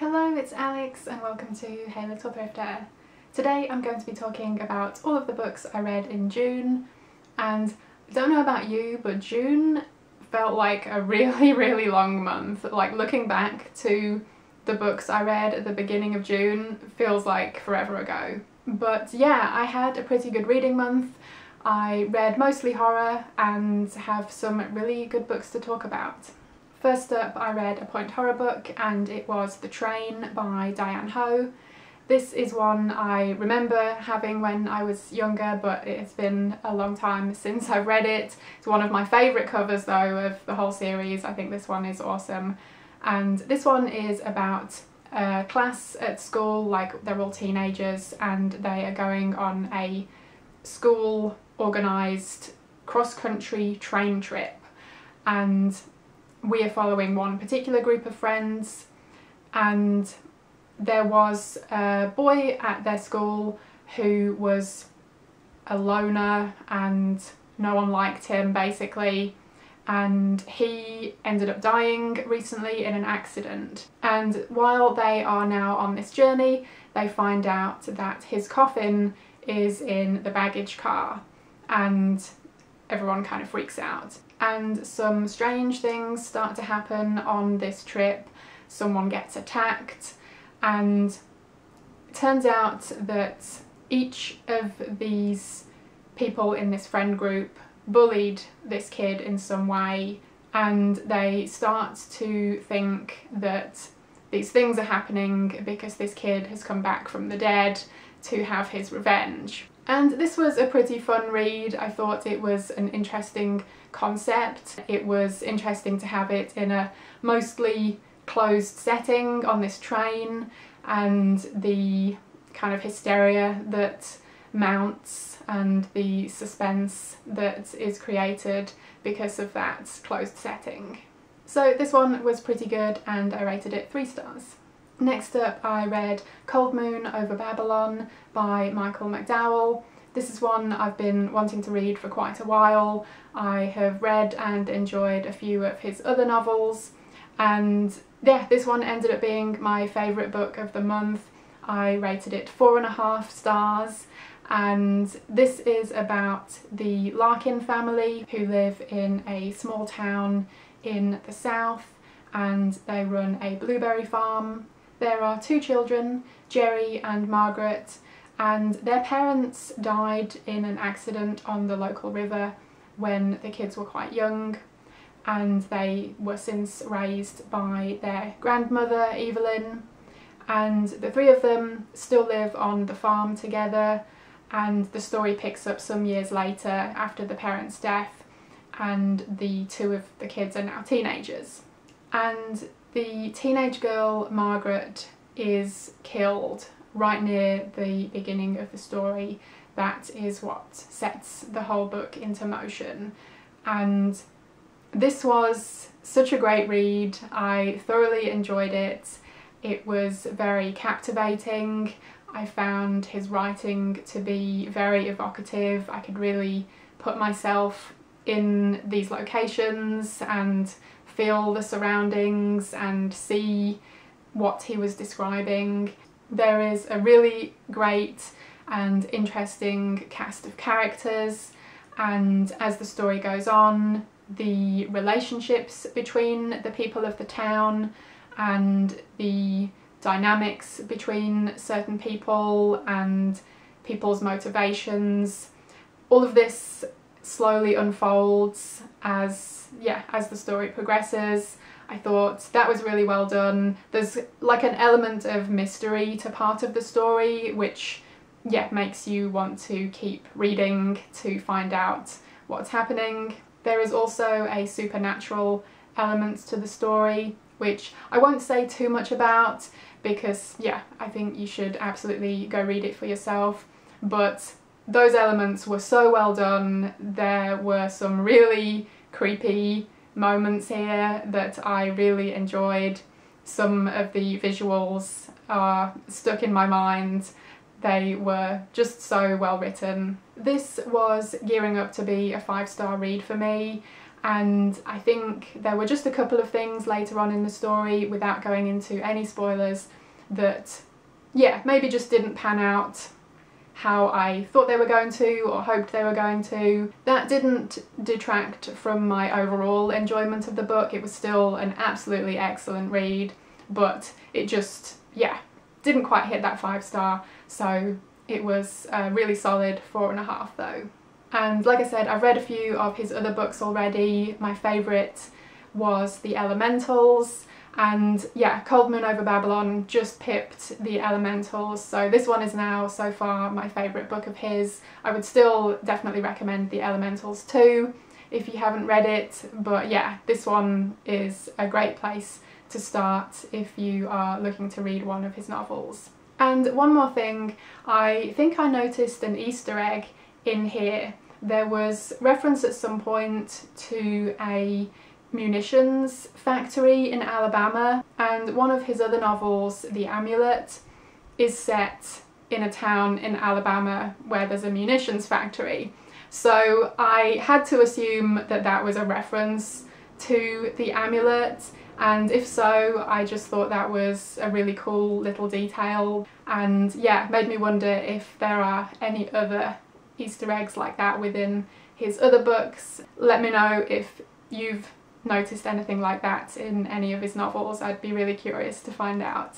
Hello, it's Alex and welcome to Hey Little Thrifter. Today I'm going to be talking about all of the books I read in June, and I don't know about you, but June felt like a really long month. Like, looking back to the books I read at the beginning of June feels like forever ago. But yeah, I had a pretty good reading month. I read mostly horror and have some really good books to talk about. First up, I read a point horror book, and it was The Train by Diane Hoh. This is one I remember having when I was younger, but it has been a long time since I've read it. It's one of my favourite covers though of the whole series. I think this one is awesome. And this one is about a class at school, like they're all teenagers, and they are going on a school organised cross-country train trip. And we are following one particular group of friends, and there was a boy at their school who was a loner and no one liked him basically, and he ended up dying recently in an accident. And while they are now on this journey, they find out that his coffin is in the baggage car, and everyone kind of freaks out. And some strange things start to happen on this trip. Someone gets attacked, and it turns out that each of these people in this friend group bullied this kid in some way, and they start to think that these things are happening because this kid has come back from the dead to have his revenge. And this was a pretty fun read. I thought it was an interesting concept. It was interesting to have it in a mostly closed setting on this train, and the kind of hysteria that mounts and the suspense that is created because of that closed setting. So this one was pretty good and I rated it 3 stars. Next up, I read Cold Moon Over Babylon by Michael McDowell. This is one I've been wanting to read for quite a while. I have read and enjoyed a few of his other novels, and yeah, this one ended up being my favourite book of the month. I rated it 4.5 stars, and this is about the Larkin family who live in a small town in the south, and they run a blueberry farm. There are 2 children, Jerry and Margaret, and their parents died in an accident on the local river when the kids were quite young, and they were since raised by their grandmother Evelyn, and the 3 of them still live on the farm together. And the story picks up some years later after the parents' death, and the 2 of the kids are now teenagers. And the teenage girl Margaret is killed right near the beginning of the story. That is what sets the whole book into motion. And this was such a great read. I thoroughly enjoyed it. It was very captivating. I found his writing to be very evocative. I could really put myself in these locations and feel the surroundings and see what he was describing. There is a really great and interesting cast of characters, and as the story goes on, the relationships between the people of the town and the dynamics between certain people and people's motivations, all of this slowly unfolds as the story progresses. I thought that was really well done. There's like an element of mystery to part of the story, which makes you want to keep reading to find out what's happening. There is also a supernatural element to the story, which I won't say too much about because I think you should absolutely go read it for yourself. But those elements were so well done. There were some really creepy moments here that I really enjoyed. Some of the visuals are stuck in my mind. They were just so well written. This was gearing up to be a 5-star read for me, and I think there were just a couple of things later on in the story, without going into any spoilers, that yeah, maybe just didn't pan out how I thought they were going to or hoped they were going to. That didn't detract from my overall enjoyment of the book. It was still an absolutely excellent read, but it just, yeah, didn't quite hit that 5-star, so it was a really solid 4.5 though. And like I said, I've read a few of his other books already. My favourite was The Elementals, and yeah, Cold Moon Over Babylon just pipped The Elementals, so this one is now so far my favourite book of his. I would still definitely recommend The Elementals too if you haven't read it, but yeah, this one is a great place to start if you are looking to read one of his novels. And one more thing, I think I noticed an Easter egg in here. There was reference at some point to a munitions factory in Alabama, and one of his other novels, The Amulet, is set in a town in Alabama where there's a munitions factory. So I had to assume that that was a reference to The Amulet, and if so, I just thought that was a really cool little detail, and yeah, made me wonder if there are any other Easter eggs like that within his other books. Let me know if you've noticed anything like that in any of his novels. I'd be really curious to find out.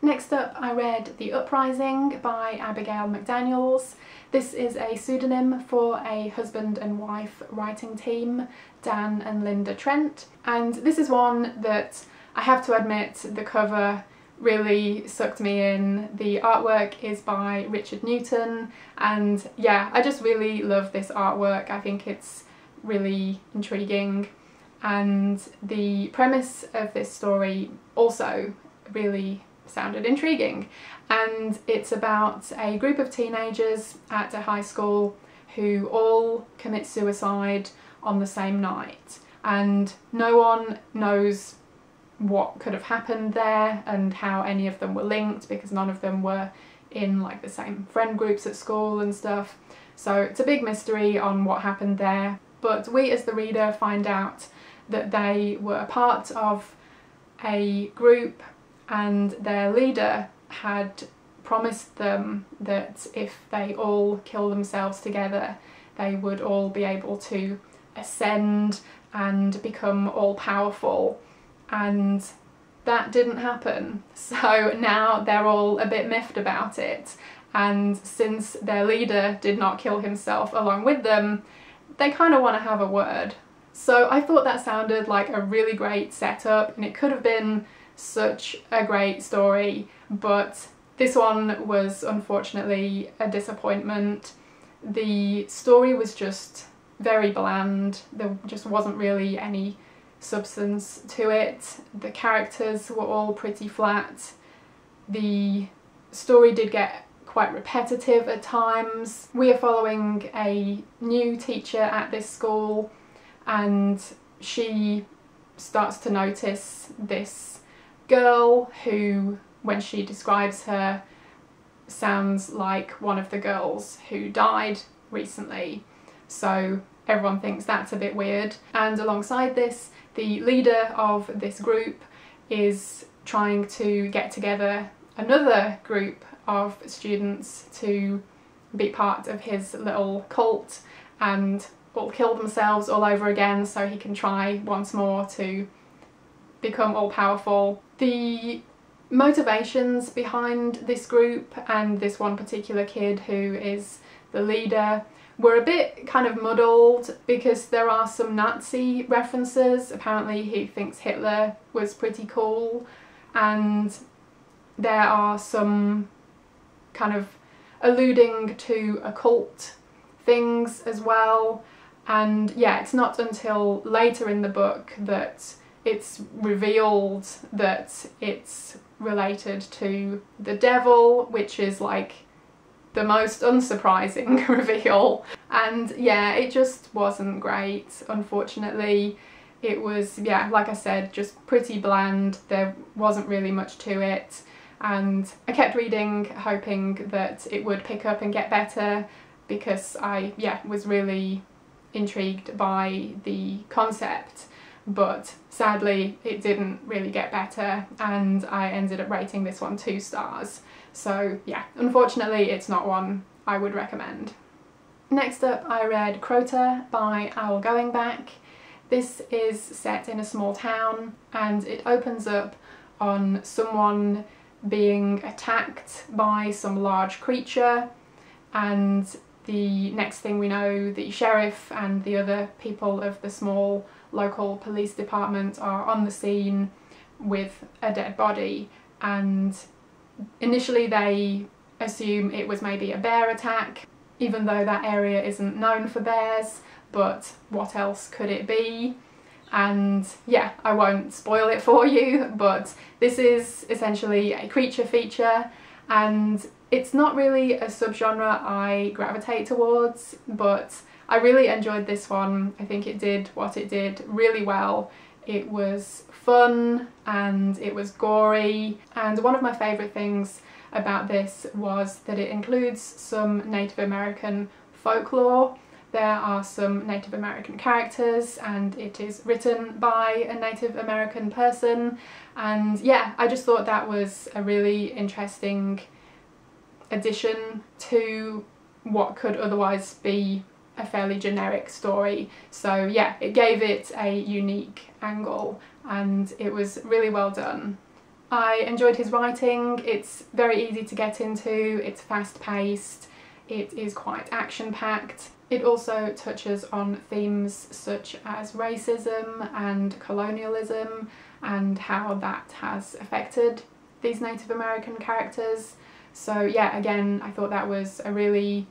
Next up, I read The Uprising by Abigail McDaniels. This is a pseudonym for a husband and wife writing team, Dan and Linda Trent, and this is one that I have to admit the cover really sucked me in. The artwork is by Richard Newton, and yeah, I just really love this artwork. I think it's really intriguing, and the premise of this story also really sounded intriguing. And it's about a group of teenagers at a high school who all commit suicide on the same night, and no one knows what could have happened there and how any of them were linked, because none of them were in like the same friend groups at school and stuff. So it's a big mystery on what happened there, but we as the reader find out that they were a part of a group, and their leader had promised them that if they all kill themselves together, they would all be able to ascend and become all-powerful, and that didn't happen. So now they're all a bit miffed about it, and since their leader did not kill himself along with them, they kind of want to have a word. So I thought that sounded like a really great setup, and it could have been such a great story, but this one was unfortunately a disappointment. The story was just very bland. There just wasn't really any substance to it. The characters were all pretty flat. The story did get quite repetitive at times. We are following a new teacher at this school, and she starts to notice this girl who, when she describes her, sounds like one of the girls who died recently. So everyone thinks that's a bit weird. And alongside this, the leader of this group is trying to get together another group of students to be part of his little cult and all kill themselves all over again so he can try once more to become all-powerful. The motivations behind this group and this one particular kid who is the leader were a bit kind of muddled, because there are some Nazi references. Apparently he thinks Hitler was pretty cool, and there are some kind of alluding to occult things as well. And yeah, it's not until later in the book that it's revealed that it's related to the devil, which is like the most unsurprising reveal. And yeah, it just wasn't great, unfortunately. It was, yeah, like I said, just pretty bland. There wasn't really much to it, and I kept reading hoping that it would pick up and get better, because I, yeah, was really intrigued by the concept, but sadly it didn't really get better and I ended up rating this one 2 stars. So yeah, unfortunately it's not one I would recommend. Next up I read Crota by Owl Goingback. This is set in a small town and it opens up on someone being attacked by some large creature, and the next thing we know, the sheriff and the other people of the small local police department are on the scene with a dead body, and initially they assume it was maybe a bear attack, even though that area isn't known for bears, but what else could it be? And yeah, I won't spoil it for you, but this is essentially a creature feature, and it's not really a subgenre I gravitate towards, but I really enjoyed this one. I think it did what it did really well. It was fun and it was gory, and one of my favourite things about this was that it includes some Native American folklore. There are some Native American characters and it is written by a Native American person, and yeah, I just thought that was a really interesting addition to what could otherwise be a fairly generic story. So yeah, it gave it a unique angle and it was really well done. I enjoyed his writing. It's very easy to get into, it's fast paced, it is quite action packed. It also touches on themes such as racism and colonialism and how that has affected these Native American characters. So yeah, again, I thought that was a really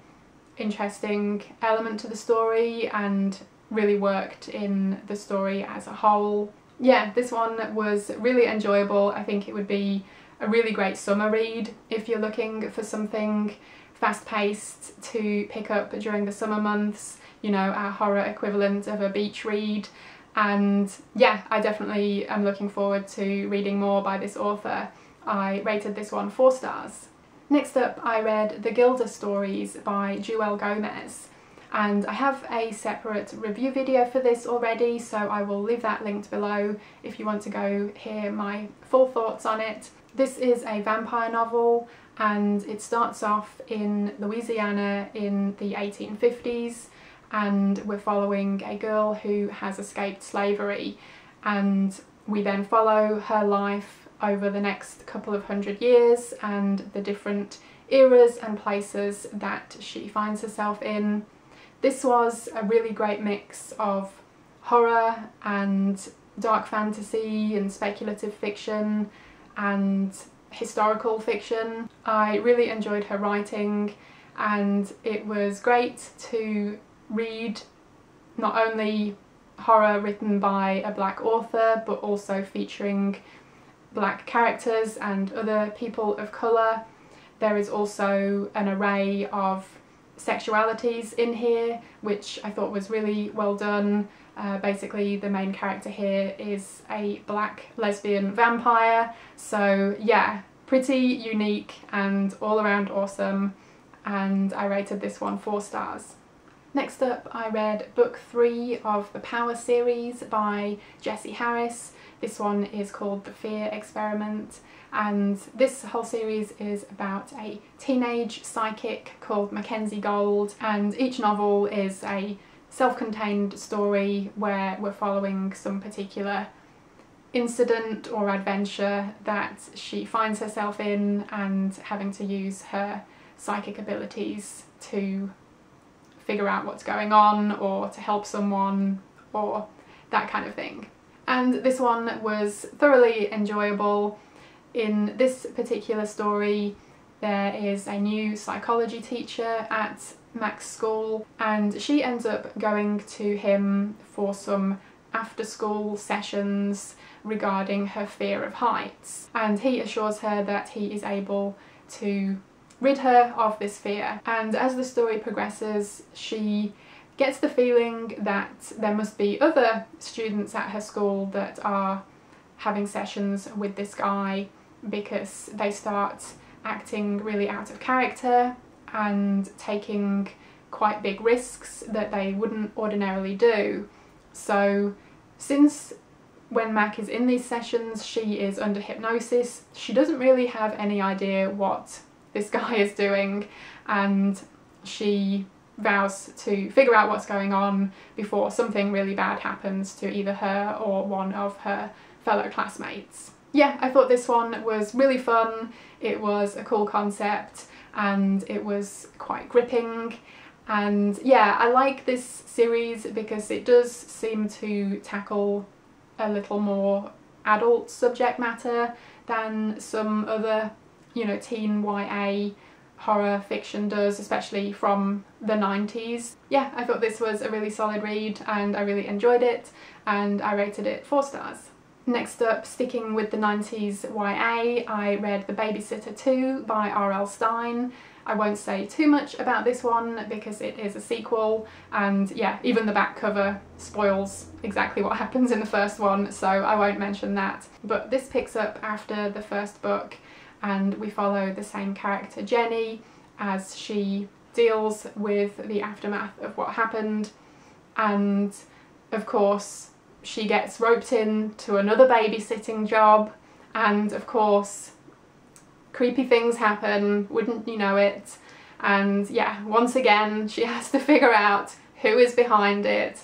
interesting element to the story and really worked in the story as a whole. Yeah, this one was really enjoyable. I think it would be a really great summer read if you're looking for something fast-paced to pick up during the summer months, you know, our horror equivalent of a beach read. And yeah, I definitely am looking forward to reading more by this author. I rated this one 4 stars. Next up I read The Gilda Stories by Joelle Gomez, and I have a separate review video for this already, so I will leave that linked below if you want to go hear my full thoughts on it. This is a vampire novel and it starts off in Louisiana in the 1850s, and we're following a girl who has escaped slavery, and we then follow her life over the next couple of 100 years and the different eras and places that she finds herself in. This was a really great mix of horror and dark fantasy and speculative fiction and historical fiction. I really enjoyed her writing, and it was great to read not only horror written by a black author but also featuring black characters and other people of colour. There is also an array of sexualities in here, which I thought was really well done. Basically the main character here is a black lesbian vampire, so yeah, pretty unique and all around awesome, and I rated this one 4 stars. Next up I read book 3 of the Power series by Jessie Harris. This one is called The Fear Experiment, and this whole series is about a teenage psychic called Mackenzie Gold, and each novel is a self-contained story where we're following some particular incident or adventure that she finds herself in and having to use her psychic abilities to figure out what's going on or to help someone or that kind of thing. And this one was thoroughly enjoyable. In this particular story there is a new psychology teacher at Mac's school, and she ends up going to him for some after-school sessions regarding her fear of heights, and he assures her that he is able to rid her of this fear. And as the story progresses, she gets the feeling that there must be other students at her school that are having sessions with this guy, because they start acting really out of character and taking quite big risks that they wouldn't ordinarily do. So since when Mac is in these sessions she is under hypnosis, she doesn't really have any idea what this guy is doing, and she vows to figure out what's going on before something really bad happens to either her or one of her fellow classmates. Yeah, I thought this one was really fun. It was a cool concept and it was quite gripping, and yeah, I like this series because it does seem to tackle a little more adult subject matter than some other, you know, teen YA horror fiction does, especially from the 90s. Yeah, I thought this was a really solid read and I really enjoyed it, and I rated it 4 stars. Next up, sticking with the 90s YA, I read The Babysitter 2 by R.L. Stine. I won't say too much about this one because it is a sequel, and yeah, even the back cover spoils exactly what happens in the first one, so I won't mention that. But this picks up after the first book, and we follow the same character, Jenny, as she deals with the aftermath of what happened, and of course she gets roped in to another babysitting job, and of course creepy things happen, wouldn't you know it, and yeah, once again she has to figure out who is behind it.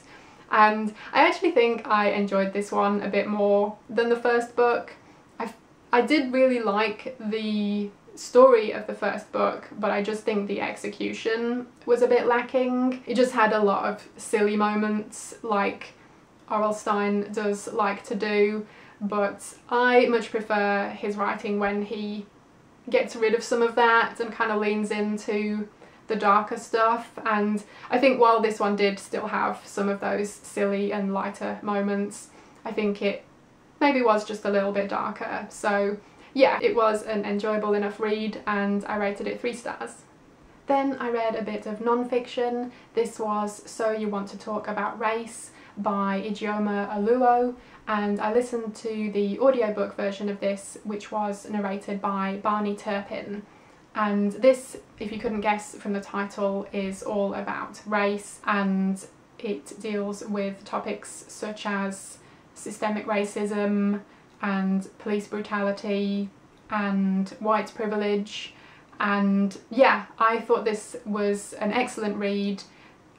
And I actually think I enjoyed this one a bit more than the first book. I did really like the story of the first book, but I just think the execution was a bit lacking. It just had a lot of silly moments like R.L. Stine does like to do, but I much prefer his writing when he gets rid of some of that and kind of leans into the darker stuff. And I think while this one did still have some of those silly and lighter moments, I think it maybe was just a little bit darker. So yeah, it was an enjoyable enough read and I rated it 3 stars. Then I read a bit of non-fiction. This was So You Want to Talk About Race by Ijeoma Oluo, and I listened to the audiobook version of this, which was narrated by Barney Turpin. And this, if you couldn't guess from the title, is all about race, and it deals with topics such as systemic racism and police brutality and white privilege. And yeah, I thought this was an excellent read,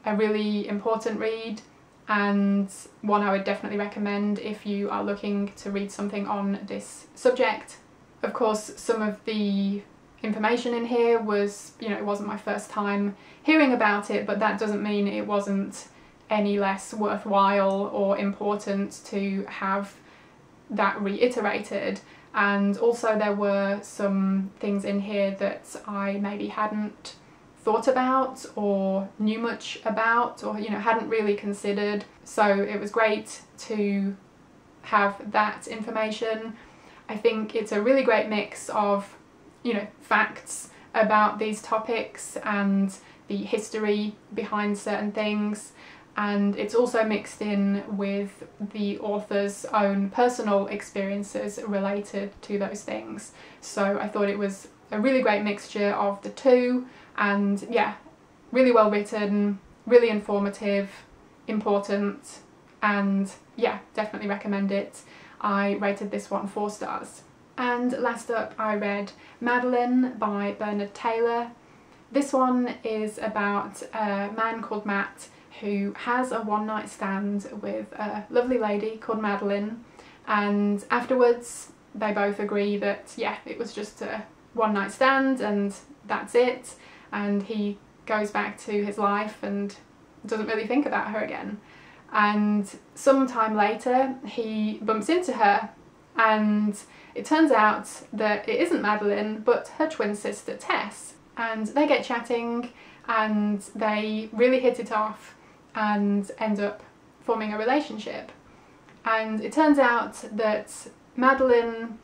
a really important read, and one I would definitely recommend if you are looking to read something on this subject. Of course, some of the information in here was, you know, it wasn't my first time hearing about it, but that doesn't mean it wasn't any less worthwhile or important to have that reiterated. And also there were some things in here that I maybe hadn't thought about or knew much about, or you know, hadn't really considered, so it was great to have that information. I think it's a really great mix of, you know, facts about these topics and the history behind certain things, and it's also mixed in with the author's own personal experiences related to those things. So I thought it was a really great mixture of the two, and yeah, really well written, really informative, important, and yeah, definitely recommend it. I rated this one 4 stars. And last up I read Madeline by Bernard Taylor. This one is about a man called Matt who has a one-night stand with a lovely lady called Madeline, and afterwards they both agree that yeah, it was just a one-night stand and that's it, and he goes back to his life and doesn't really think about her again. And some time later he bumps into her, and it turns out that it isn't Madeline but her twin sister Tess, and they get chatting and they really hit it off and end up forming a relationship. And it turns out that Madeline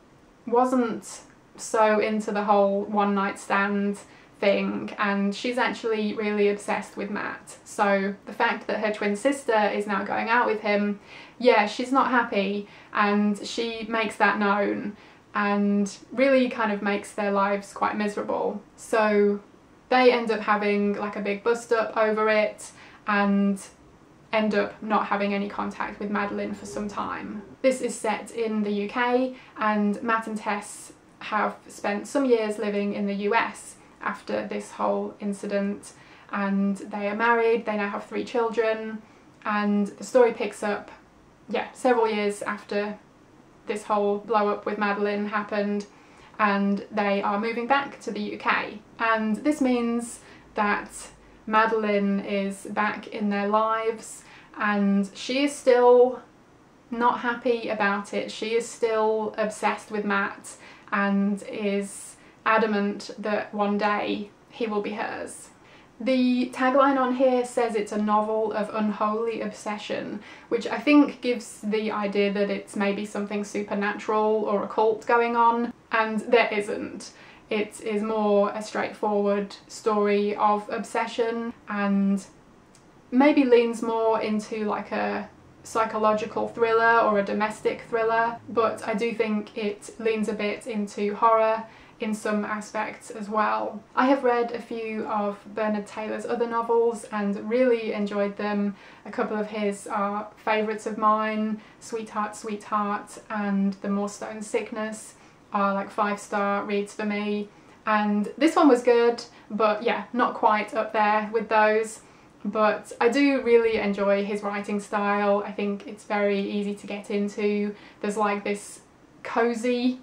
wasn't so into the whole one-night stand thing, and she's actually really obsessed with Matt. So the fact that her twin sister is now going out with him, yeah, she's not happy, and she makes that known and really kind of makes their lives quite miserable. So they end up having like a big bust up over it and end up not having any contact with Madeline for some time. This is set in the UK, and Matt and Tess have spent some years living in the US after this whole incident, and they are married, they now have 3 children, and the story picks up, yeah, several years after this whole blow up with Madeline happened, and they are moving back to the UK. And this means that Madeline is back in their lives, and she is still not happy about it. She is still obsessed with Matt and is adamant that one day he will be hers. The tagline on here says it's a novel of unholy obsession, which I think gives the idea that it's maybe something supernatural or occult going on, and there isn't. It is more a straightforward story of obsession, and maybe leans more into like a psychological thriller or a domestic thriller, but I do think it leans a bit into horror in some aspects as well. I have read a few of Bernard Taylor's other novels and really enjoyed them. A couple of his are favourites of mine. Sweetheart, Sweetheart and The Moorstone Sickness are like 5-star reads for me, and this one was good, but yeah, not quite up there with those. But I do really enjoy his writing style. I think it's very easy to get into. There's like this cosy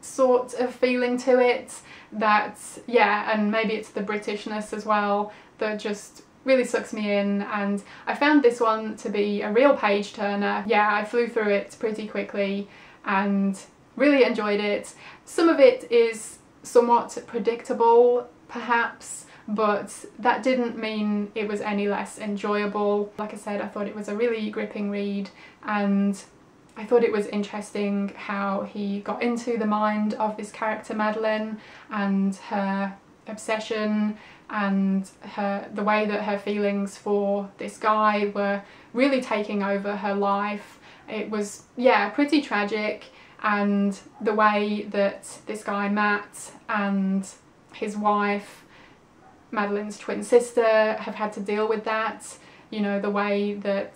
sort of feeling to it that, yeah, and maybe it's the Britishness as well that just really sucks me in, and I found this one to be a real page turner. Yeah, I flew through it pretty quickly and really enjoyed it. Some of it is somewhat predictable perhaps, but that didn't mean it was any less enjoyable. Like I said, I thought it was a really gripping read, and I thought it was interesting how he got into the mind of this character Madeline and her obsession and the way that her feelings for this guy were really taking over her life. It was, yeah, pretty tragic, and the way that this guy Matt and his wife, Madeline's twin sister, have had to deal with that. You know, the way that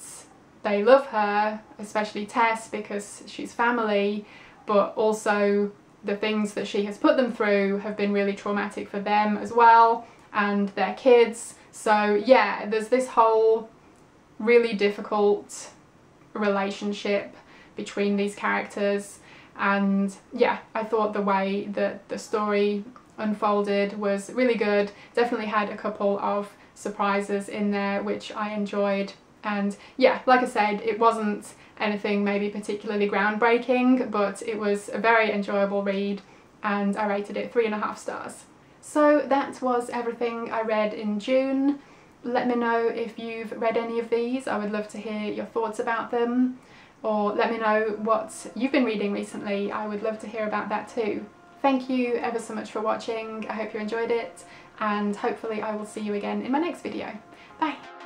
they love her, especially Tess, because she's family, but also the things that she has put them through have been really traumatic for them as well, and their kids. So yeah, there's this whole really difficult relationship between these characters, and yeah, I thought the way that the story unfolded was really good. Definitely had a couple of surprises in there which I enjoyed. And yeah, like I said, it wasn't anything maybe particularly groundbreaking, but it was a very enjoyable read, and I rated it 3.5 stars. So that was everything I read in June. Let me know if you've read any of these. I would love to hear your thoughts about them, or let me know what you've been reading recently. I would love to hear about that too. Thank you ever so much for watching. I hope you enjoyed it, and hopefully I will see you again in my next video. Bye!